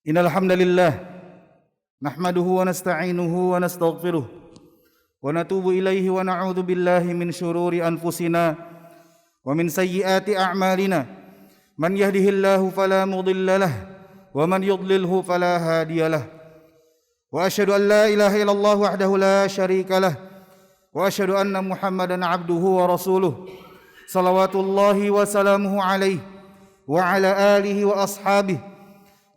Innal hamdalillah nahmaduhu wa nasta'inuhu wa nastaghfiruh wa natubu ilaihi wa na'udzu billahi min syururi anfusina wa min sayyiati a'malina. Man yahdihillahu fala mudilla lahu wa man yudlilhu fala hadiya lahu. Wa asyhadu an la ilaha illallah wahdahu la syarika lahu wa asyhadu anna Muhammadan abduhu wa rasuluh. Salawatullahi wa salamuhu alaihi wa ala alihi wa ashabihi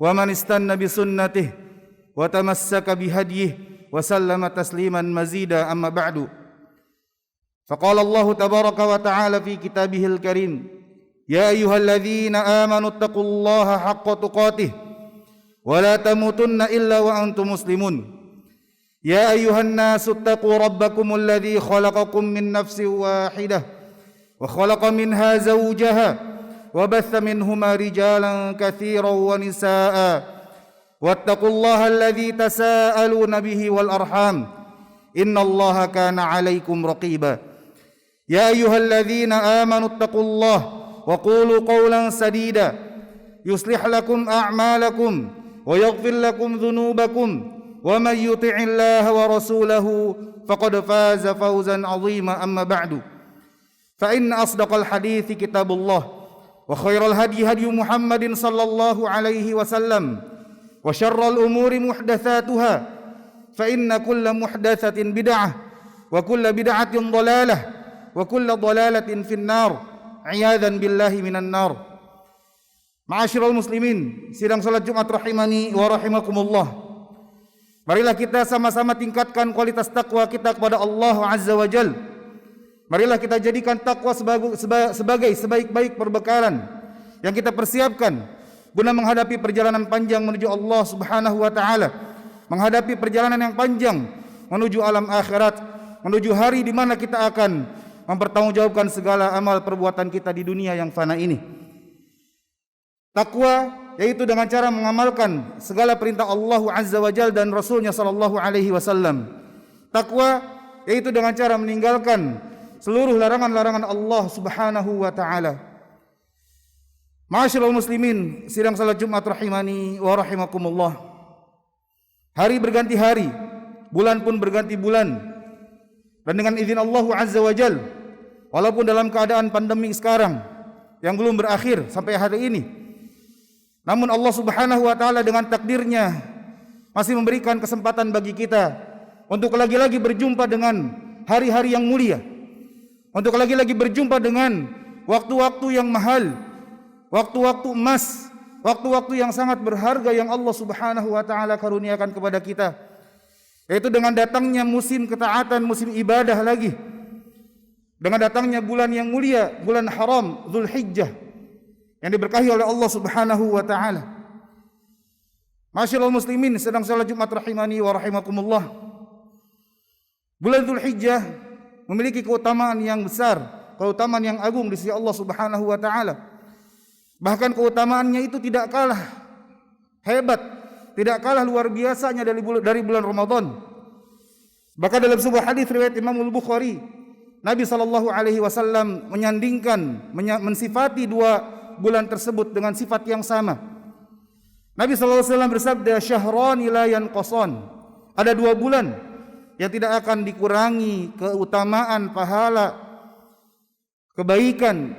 wa man istanna bi sunnatihi wa tamassaka bi hadyihi wa sallama tasliman mazida, amma ba'du. Faqala Allah tabaraka wa ta'ala fi kitabihil karim, ya ayyuhalladzina amanu taqullaha haqqa tuqatih wa la tamutunna illa wa antum muslimun. Ya ayyuhan nasu taqu rabbakumul ladzi khalaqakum min nafsin wahidah wa khalaqa minha zawjaha وبث منهما رجالا كثيرا ونساء واتقوا الله الذي تساءلون به والأرحام إن الله كان عليكم رقيبا. يا أيها الذين آمنوا اتقوا الله وقولوا قولا سديدا يصلح لكم أعمالكم ويغفر لكم ذنوبكم ومن يطع الله ورسوله فقد فاز فوزا عظيما، أما بعد فإن أصدق الحديث كتاب الله وخير الهدي هدي محمد صلى الله عليه وسلم وشر الأمور محدثاتها فإن كل محدثة بدعة وكل بدعة ضلالة وكل ضلالة في النار عياذا بالله من النار. Ma'asyiral muslimin, sidang salat Jumat rahimani wa rahimakumullah. Marilah kita sama-sama tingkatkan kualitas takwa kita kepada Allah Azza wa Jalla. Marilah kita jadikan takwa sebagai sebaik-baik perbekalan yang kita persiapkan guna menghadapi perjalanan panjang menuju Allah Subhanahu wa taala, menghadapi perjalanan yang panjang menuju alam akhirat, menuju hari di mana kita akan mempertanggungjawabkan segala amal perbuatan kita di dunia yang fana ini. Takwa yaitu dengan cara mengamalkan segala perintah Allah Azza wa Jalla dan Rasulnya sallallahu alaihi wasallam. Takwa yaitu dengan cara meninggalkan seluruh larangan-larangan Allah Subhanahu wa taala. Ma'asyiral muslimin, sidang salat Jumat rahimani wa rahimakumullah. Hari berganti hari, bulan pun berganti bulan. Dan dengan izin Allah Azza wa Jalla, walaupun dalam keadaan pandemi sekarang yang belum berakhir sampai hari ini, namun Allah Subhanahu wa taala dengan takdirnya masih memberikan kesempatan bagi kita untuk lagi-lagi berjumpa dengan hari-hari yang mulia, untuk lagi-lagi berjumpa dengan waktu-waktu yang mahal, waktu-waktu emas, waktu-waktu yang sangat berharga yang Allah Subhanahu wa taala karuniakan kepada kita, yaitu dengan datangnya musim ketaatan, musim ibadah lagi, dengan datangnya bulan yang mulia, bulan haram Dzulhijjah yang diberkahi oleh Allah Subhanahu wa taala. Masyiral muslimin, sedang salat Jumat rahimani wa rahimakumullah. Bulan Dzulhijjah memiliki keutamaan yang besar, keutamaan yang agung di sisi Allah Subhanahu wa taala. Bahkan keutamaannya itu tidak kalah hebat, tidak kalah luar biasanya dari bulan Ramadan. Bahkan dalam sebuah hadis riwayat Imam Al-Bukhari, Nabi sallallahu alaihi wasallam mensifati dua bulan tersebut dengan sifat yang sama. Nabi sallallahu alaihi wasallam bersabda, "Syahrani la yanqasan." Ada dua bulan yang tidak akan dikurangi keutamaan, pahala, kebaikan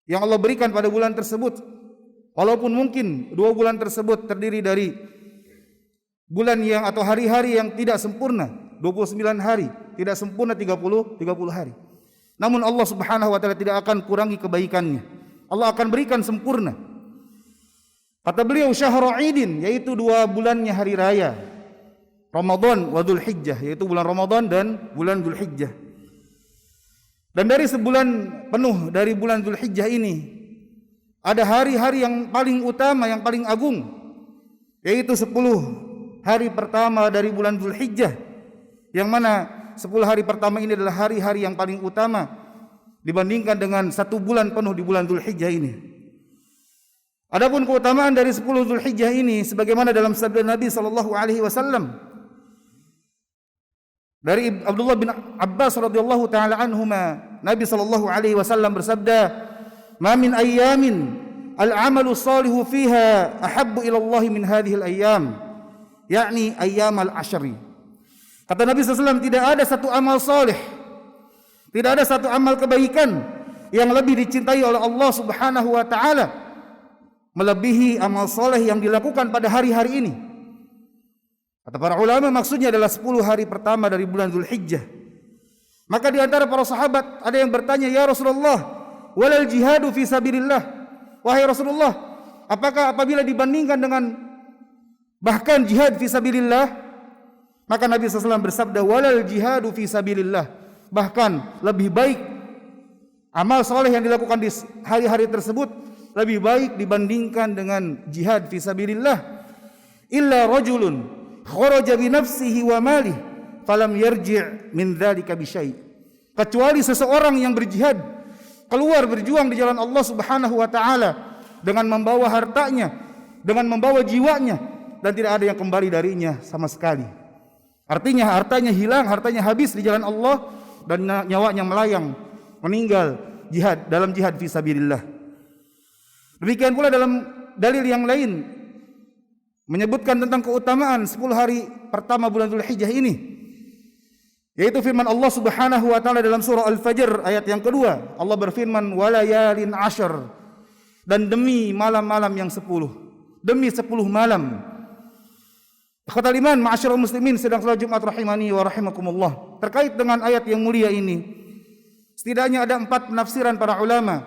yang Allah berikan pada bulan tersebut. Walaupun mungkin dua bulan tersebut terdiri dari bulan yang atau hari-hari yang tidak sempurna, 29 hari, tidak sempurna 30 hari. Namun Allah Subhanahu wa taala tidak akan kurangi kebaikannya. Allah akan berikan sempurna. Kata beliau, syahrul idin, yaitu dua bulannya hari raya, Ramadan wa Dzulhijjah, yaitu bulan Ramadan dan bulan Dzulhijjah. Dan dari sebulan penuh dari bulan Dzulhijjah ini ada hari-hari yang paling utama, yang paling agung, yaitu 10 hari pertama dari bulan Dzulhijjah, yang mana 10 hari pertama ini adalah hari-hari yang paling utama dibandingkan dengan satu bulan penuh di bulan Dzulhijjah ini. Adapun keutamaan dari 10 Dzulhijjah ini sebagaimana dalam sabda Nabi sallallahu alaihi wasallam dari Abdullah bin Abbas radhiyallahu taala anhuma, Nabi sallallahu alaihi wasallam bersabda, "Ma min ayyamin al-amalu salihu fiha ahabbu ila Allah min hadhihi al-ayyam, yakni ayyam al-ashri. Kata Nabi SAW, tidak ada satu amal saleh, tidak ada satu amal kebaikan yang lebih dicintai oleh Allah Subhanahu wa taala melebihi amal saleh yang dilakukan pada hari-hari ini. Kata para ulama, maksudnya adalah 10 hari pertama dari bulan Dzulhijjah. Maka di antara para sahabat ada yang bertanya, "Ya Rasulullah, walal jihadu fi sabilillah?" Wahai Rasulullah, apakah apabila dibandingkan dengan bahkan jihad fi sabilillah? Maka Nabi SAW bersabda, "Walal jihadu fi sabilillah." Bahkan lebih baik amal saleh yang dilakukan di hari-hari tersebut lebih baik dibandingkan dengan jihad fi sabilillah. Illa rajulun kharaja bi nafsihi wa malih falam yarji' min dzalika bi syai'. Kecuali seseorang yang berjihad, keluar berjuang di jalan Allah Subhanahu wa taala dengan membawa hartanya, dengan membawa jiwanya, dan tidak ada yang kembali darinya sama sekali. Artinya hartanya hilang, hartanya habis di jalan Allah dan nyawanya melayang, meninggal dalam jihad fi sabilillah. Demikian pula dalam dalil yang lain menyebutkan tentang keutamaan 10 hari pertama bulan Dzulhijjah ini, yaitu firman Allah Subhanahu wa taala dalam surah Al-Fajr ayat yang kedua. Allah berfirman, "Walayalin ashar," dan demi malam-malam yang 10, demi 10 malam. Ikhwatal iman, ma'asyiral muslimin sedang salat Jumat rahimani wa rahimakumullah. Terkait dengan ayat yang mulia ini, setidaknya ada 4 penafsiran para ulama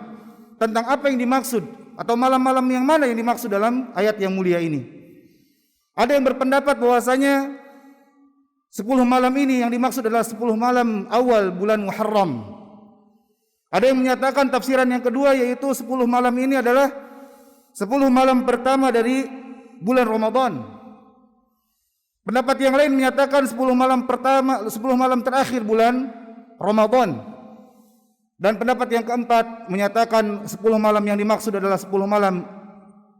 tentang apa yang dimaksud atau malam-malam yang mana yang dimaksud dalam ayat yang mulia ini. Ada yang berpendapat bahwasanya 10 malam ini yang dimaksud adalah 10 malam awal bulan Muharram. Ada yang menyatakan tafsiran yang kedua, yaitu 10 malam ini adalah 10 malam pertama dari bulan Ramadan. Pendapat yang lain menyatakan 10 malam pertama, 10 malam terakhir bulan Ramadan. Dan pendapat yang keempat menyatakan 10 malam yang dimaksud adalah 10 malam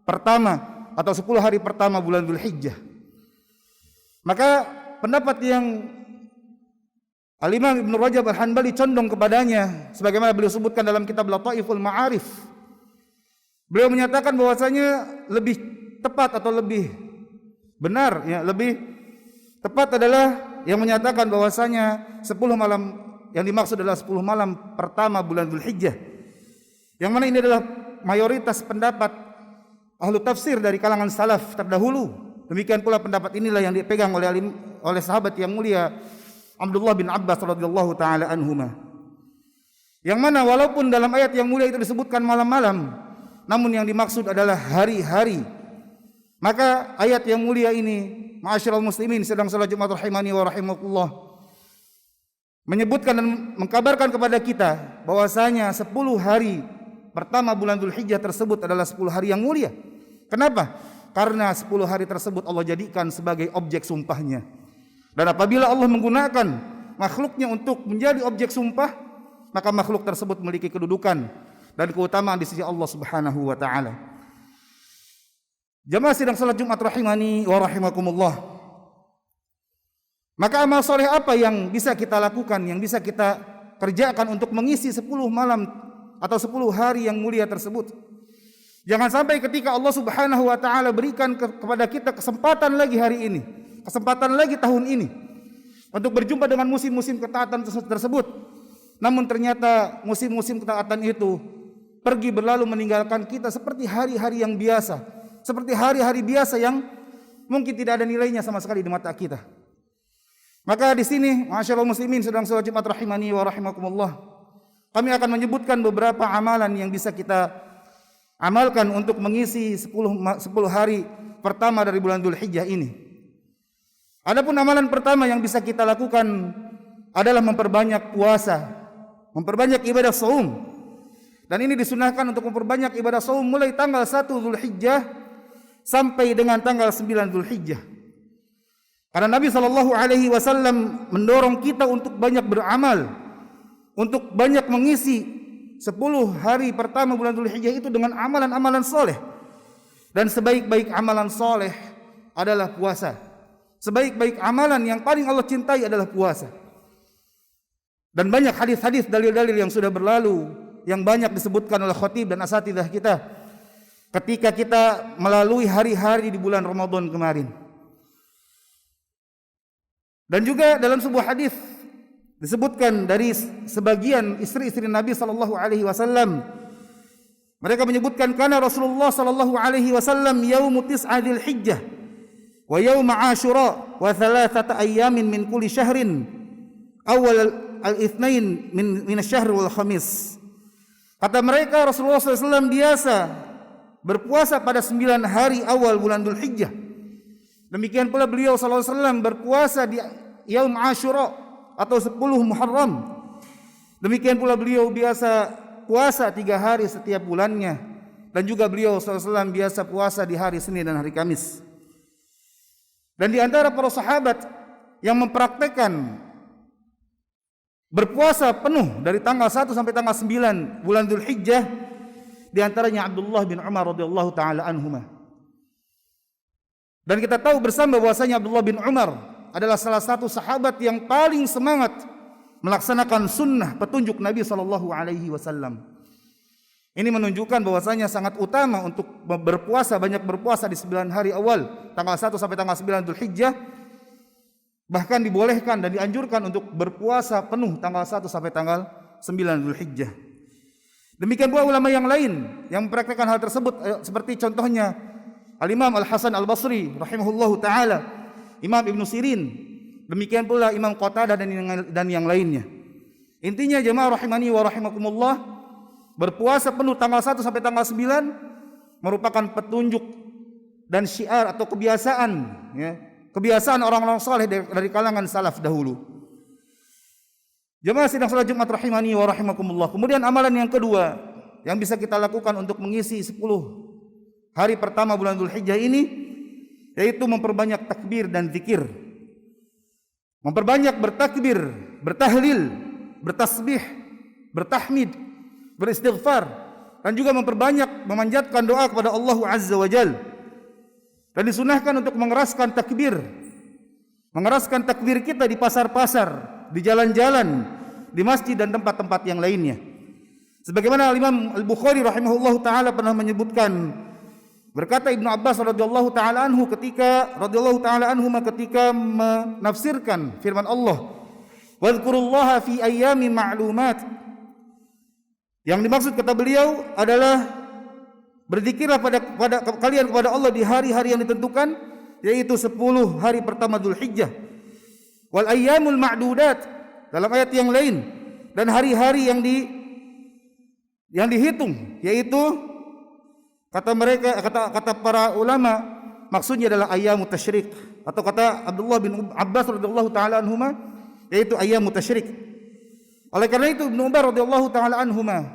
pertama atau 10 hari pertama bulan Dzulhijjah. Maka pendapat yang Al-Imam Ibnu Rajab Al-Hanbali condong kepadanya, sebagaimana beliau sebutkan dalam kitab Lataiful Ma'arif, beliau menyatakan bahwasanya lebih tepat atau lebih benar, ya, lebih tepat adalah yang menyatakan bahwasanya 10 malam yang dimaksud adalah 10 malam pertama bulan Dzulhijjah, yang mana ini adalah mayoritas pendapat ahlu tafsir dari kalangan salaf terdahulu. Demikian pula pendapat inilah yang dipegang oleh sahabat yang mulia Abdullah bin Abbas radhiyallahu taala anhuma. Yang mana walaupun dalam ayat yang mulia itu disebutkan malam-malam, namun yang dimaksud adalah hari-hari. Maka ayat yang mulia ini, ma'asyiral muslimin sedang salat Jumat rahimani wa rahimakumullah, menyebutkan dan mengkabarkan kepada kita bahwasanya 10 hari pertama bulan Dzulhijjah tersebut adalah 10 hari yang mulia. Kenapa? Karena 10 hari tersebut Allah jadikan sebagai objek sumpahnya. Dan apabila Allah menggunakan makhluknya untuk menjadi objek sumpah, maka makhluk tersebut memiliki kedudukan dan keutamaan di sisi Allah Subhanahu wa taala. Jamaah sidang salat Jumat rahimani wa rahimakumullah. Maka amal soleh apa yang bisa kita lakukan, yang bisa kita kerjakan untuk mengisi 10 malam atau 10 hari yang mulia tersebut? Jangan sampai ketika Allah Subhanahu wa taala berikan kepada kita kesempatan lagi hari ini, kesempatan lagi tahun ini untuk berjumpa dengan musim-musim ketaatan tersebut, namun ternyata musim-musim ketaatan itu pergi berlalu meninggalkan kita seperti hari-hari yang biasa, seperti hari-hari biasa yang mungkin tidak ada nilainya sama sekali di mata kita. Maka di sini, ma'asyiral muslimin sedang salat Jumat rahimani wa rahimakumullah, kami akan menyebutkan beberapa amalan yang bisa kita amalkan untuk mengisi 10 hari pertama dari bulan Dzulhijjah ini. Adapun amalan pertama yang bisa kita lakukan adalah memperbanyak puasa, memperbanyak ibadah saum. Dan ini disunahkan untuk memperbanyak ibadah saum mulai tanggal 1 Dzulhijjah sampai dengan tanggal 9 Dzulhijjah. Karena Nabi SAW mendorong kita untuk banyak beramal, untuk banyak mengisi 10 hari pertama bulan Dzulhijjah itu dengan amalan-amalan soleh. Dan sebaik-baik amalan soleh adalah puasa. Sebaik-baik amalan yang paling Allah cintai adalah puasa. Dan banyak hadis-hadis, dalil-dalil yang sudah berlalu, yang banyak disebutkan oleh khatib dan asatidzah kita, ketika kita melalui hari-hari di bulan Ramadan kemarin. Dan juga dalam sebuah hadis disebutkan dari sebagian istri-istri Nabi sallallahu alaihi wasallam, mereka menyebutkan kana Rasulullah sallallahu alaihi wasallam yaumut tis'adil hijjah wa yaum Ashura wa thalathata ayyamin min kulli syahrin awal al-itsnain min asy-syahr wal khamis. Kata mereka Rasulullah SAW biasa berpuasa pada 9 hari awal bulan Dzulhijjah. Demikian pula beliau SAW berpuasa di Yaum Ashura atau 10 Muharram. Demikian pula beliau biasa puasa 3 hari setiap bulannya. Dan juga beliau SAW biasa puasa di hari Senin dan hari Kamis. Dan di antara para sahabat yang mempraktekkan berpuasa penuh dari tanggal 1 sampai tanggal 9 bulan Dzulhijjah, di antaranya Abdullah bin Umar radhiyallahu taala anhuma. Dan kita tahu bersama bahwasanya Abdullah bin Umar adalah salah satu sahabat yang paling semangat melaksanakan sunnah petunjuk Nabi sallallahu alaihi wasallam. Ini menunjukkan bahwasanya sangat utama untuk berpuasa, banyak berpuasa di 9 hari awal, tanggal 1 sampai tanggal 9 Dzulhijjah. Bahkan dibolehkan dan dianjurkan untuk berpuasa penuh tanggal 1 sampai tanggal 9 Dzulhijjah. Demikian pula ulama yang lain yang mempraktikkan hal tersebut, seperti contohnya Al-Imam Al-Hasan Al-Basri rahimahullahu taala, Imam Ibnu Sirin, demikian pula Imam Qatadah dan yang lainnya. Intinya jemaah rahimani wa rahimakumullah, berpuasa penuh tanggal 1 sampai tanggal 9 merupakan petunjuk dan syiar atau kebiasaan, ya, kebiasaan orang-orang saleh dari kalangan salaf dahulu. Jemaah sidang salat Jumat rahimani wa rahimakumullah. Kemudian amalan yang kedua yang bisa kita lakukan untuk mengisi 10 hari pertama bulan Dzulhijjah ini, yaitu memperbanyak takbir dan zikir. Memperbanyak bertakbir, bertahlil, bertasbih, bertahmid, beristighfar, dan juga memperbanyak memanjatkan doa kepada Allah Azza wa Jalla. Dan disunahkan untuk mengeraskan takbir. Mengeraskan takbir kita di pasar-pasar, di jalan-jalan, di masjid dan tempat-tempat yang lainnya. Sebagaimana Imam Al-Bukhari rahimahullahu taala pernah menyebutkan, berkata Ibnu Abbas radhiyallahu taala anhu ketika menafsirkan firman Allah, "Wadhkurullaha fi ayyamin ma'lumat." Yang dimaksud kata beliau adalah berzikirlah pada kalian kepada Allah di hari-hari yang ditentukan, yaitu 10 hari pertama Dzulhijjah. Wal ayyamul ma'dudat, dalam ayat yang lain, dan hari-hari yang dihitung, yaitu kata para ulama, maksudnya adalah ayyamut tasyrik, atau kata Abdullah bin Abbas radhiyallahu taala anhuma, yaitu ayyamut tasyrik. Oleh karena itu Ibnu Umar radhiyallahu taala anhuma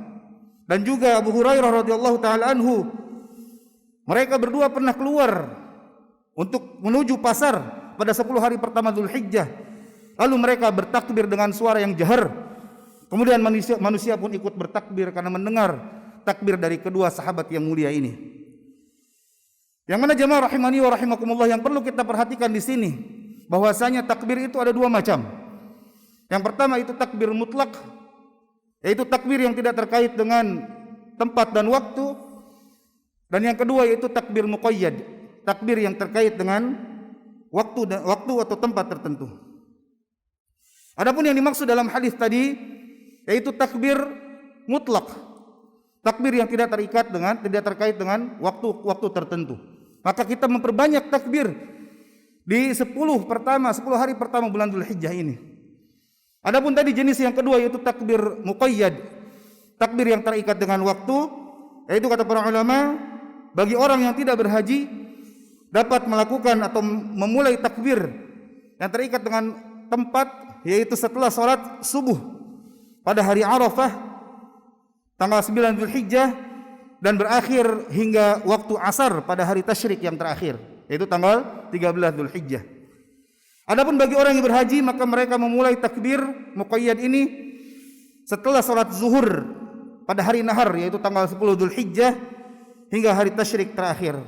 dan juga Abu Hurairah radhiyallahu taala anhu, mereka berdua pernah keluar untuk menuju pasar pada 10 hari pertama Dzulhijjah. Lalu mereka bertakbir dengan suara yang jahar. Kemudian manusia pun ikut bertakbir karena mendengar takbir dari kedua sahabat yang mulia ini. Yang mana jemaah rahimani wa rahimakumullah, yang perlu kita perhatikan di sini bahwasanya takbir itu ada 2 macam. Yang pertama itu takbir mutlak, yaitu takbir yang tidak terkait dengan tempat dan waktu. Dan yang kedua yaitu takbir muqayyad, takbir yang terkait dengan waktu atau tempat tertentu. Adapun yang dimaksud dalam hadis tadi yaitu takbir mutlak, takbir yang tidak terkait dengan waktu tertentu. Maka kita memperbanyak takbir di 10 hari pertama bulan Dzulhijjah ini. Adapun tadi jenis yang kedua yaitu takbir muqayyad, takbir yang terikat dengan waktu, yaitu kata para ulama, bagi orang yang tidak berhaji dapat melakukan atau memulai takbir yang terikat dengan tempat, yaitu setelah salat subuh pada hari Arafah tanggal 9 Dzulhijjah dan berakhir hingga waktu asar pada hari tasyrik yang terakhir, yaitu tanggal 13 Dzulhijjah. Adapun bagi orang yang berhaji, maka mereka memulai takbir muqayyad ini setelah salat zuhur pada hari nahar, yaitu tanggal 10 Dzulhijjah hingga hari tasyrik terakhir.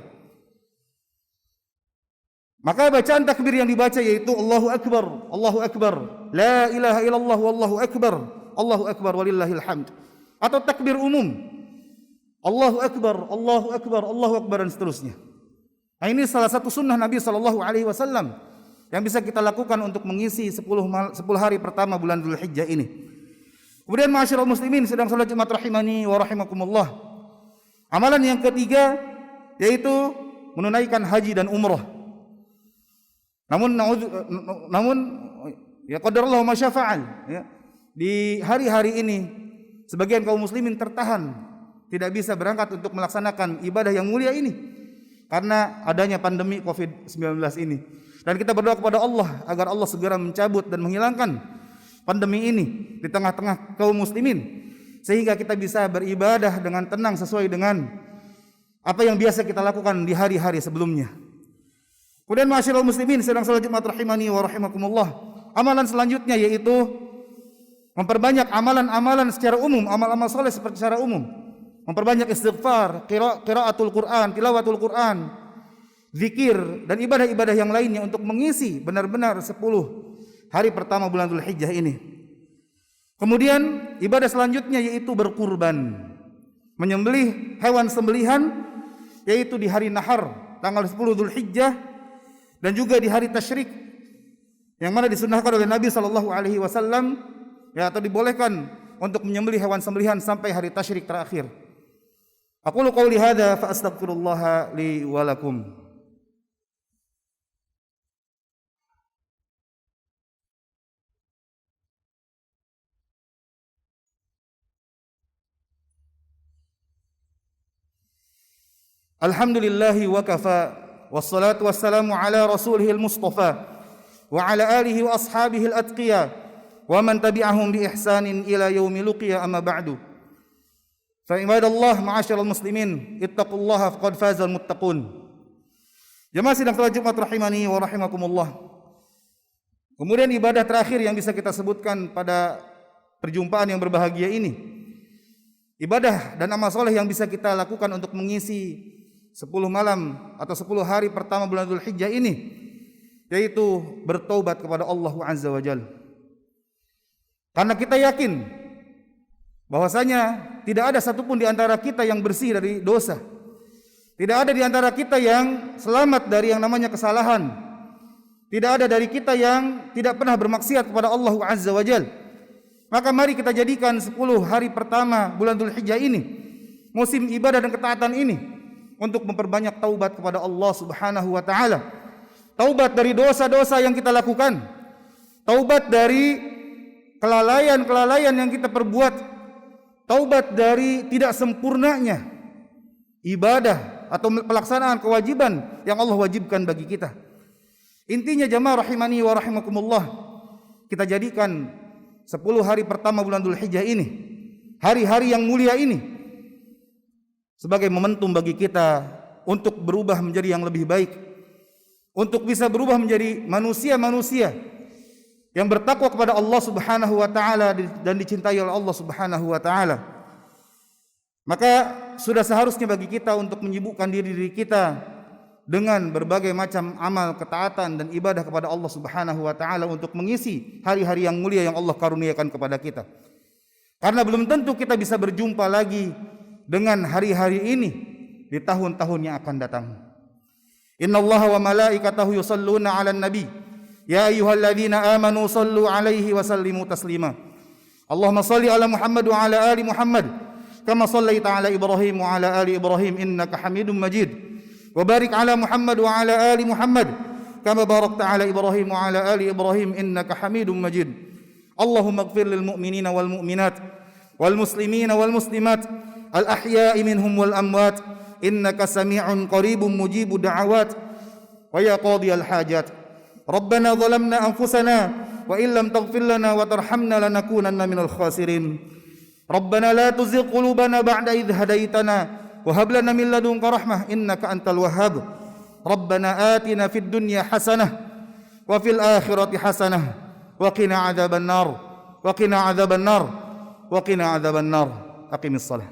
Maka bacaan takbir yang dibaca yaitu Allahu Akbar, Allahu Akbar, La ilaha illallah wallahu akbar, Allahu Akbar walillahil hamd. Atau takbir umum, Allahu Akbar, Allahu Akbar, Allahu Akbar, dan seterusnya. Nah, ini salah satu sunnah Nabi SAW yang bisa kita lakukan untuk mengisi 10 hari pertama bulan Dzulhijjah ini. Kemudian ma'asyiral muslimin sedang salat Jumat rahimani wa rahimakumullah. Amalan yang ketiga yaitu menunaikan haji dan umrah. Namun ya qadarallahu ma syafa'al, ya. Di hari-hari ini sebagian kaum muslimin tertahan, tidak bisa berangkat untuk melaksanakan ibadah yang mulia ini karena adanya pandemi Covid-19 ini. Dan kita berdoa kepada Allah agar Allah segera mencabut dan menghilangkan pandemi ini di tengah-tengah kaum muslimin, sehingga kita bisa beribadah dengan tenang sesuai dengan apa yang biasa kita lakukan di hari-hari sebelumnya. Kemudian ma'asyiral muslimin sedang salat Jumat rahimani wa rahimakumullah. Amalan selanjutnya yaitu memperbanyak amalan-amalan secara umum, amal-amal soleh seperti secara umum. Memperbanyak istighfar, qiraatul Quran, tilawatul Quran, zikir, dan ibadah-ibadah yang lainnya untuk mengisi benar-benar 10 hari pertama bulan Dzulhijjah ini. Kemudian ibadah selanjutnya yaitu berkurban, menyembelih hewan sembelihan, yaitu di hari Nahar tanggal 10 Dzulhijjah dan juga di hari Tasyrik, yang mana disunnahkan oleh Nabi SAW, ya, atau dibolehkan untuk menyembelih hewan sembelihan sampai hari Tasyrik terakhir. Aqulu qouli hadza fa astaghfirullah li wa lakum. Alhamdulillahi wa kafa, wassalatu wassalamu ala rasulihil mustafa wa ala alihi wa ashabihi al-atqiya wa man tabi'ahum bi ihsanin ila yaumi luqiya, amma ba'du. Fa ibadallah ma'asyiral muslimin, ittaqullaha faqad fazal muttaqun. Jemaah sidang salat Jumat rahimani wa rahimakumullah. Kemudian ibadah terakhir yang bisa kita sebutkan pada perjumpaan yang berbahagia ini, ibadah dan amal soleh yang bisa kita lakukan untuk mengisi 10 malam atau 10 hari pertama bulan Dzulhijjah ini, yaitu bertaubat kepada Allah Azza wa Jalla. Karena kita yakin bahwasanya tidak ada satupun di antara kita yang bersih dari dosa. Tidak ada di antara kita yang selamat dari yang namanya kesalahan. Tidak ada dari kita yang tidak pernah bermaksiat kepada Allah Azza wa Jalla. Maka mari kita jadikan 10 hari pertama bulan Dzulhijjah ini, musim ibadah dan ketaatan ini, untuk memperbanyak taubat kepada Allah Subhanahu wa taala. Taubat dari dosa-dosa yang kita lakukan. Taubat dari kelalaian-kelalaian yang kita perbuat. Taubat dari tidak sempurnanya ibadah atau pelaksanaan kewajiban yang Allah wajibkan bagi kita. Intinya jamaah rahimani wa rahimakumullah, kita jadikan 10 hari pertama bulan Dzulhijjah ini, hari-hari yang mulia ini, sebagai momentum bagi kita untuk berubah menjadi yang lebih baik, untuk bisa berubah menjadi manusia-manusia yang bertakwa kepada Allah Subhanahu wa taala dan dicintai oleh Allah Subhanahu wa taala. Maka sudah seharusnya bagi kita untuk menyibukkan diri kita dengan berbagai macam amal ketaatan dan ibadah kepada Allah Subhanahu wa taala untuk mengisi hari-hari yang mulia yang Allah karuniakan kepada kita. Karena belum tentu kita bisa berjumpa lagi dengan hari-hari ini di tahun-tahun yang akan datang. Innallaha wa malaikatahu yusalluna 'alan nabi. Ya ayyuhalladzina amanu sallu 'alaihi wa sallimu taslima. Allahumma shalli 'ala Muhammad wa 'ala ali Muhammad kama shallaita 'ala Ibrahim wa 'ala ali Ibrahim innaka Hamidum Majid. Wa barik 'ala Muhammad wa 'ala ali Muhammad kama barakta 'ala Ibrahim wa 'ala ali Ibrahim innaka Hamidum Majid. Allahumma ighfir lil mu'minina wal mu'minat wal muslimina wal muslimat al ahya'i minhum wal amwat innaka sami'un qaribun mujibud da'awat wa ya qadiyal hajat. Rabbana zalamna anfusana wa illam taghfir lana wa tarhamna lanakunanna minal khasirin. Rabbana la tuzigh qulubana ba'da idh hadaitana wa hab lana min ladunka rahmah innaka antal wahhab. Rabbana atina fid dunya hasanah wa fil akhirati hasanah wa qina adzaban nar wa qina adzaban nar wa qina adzaban nar. Aqimis shalah.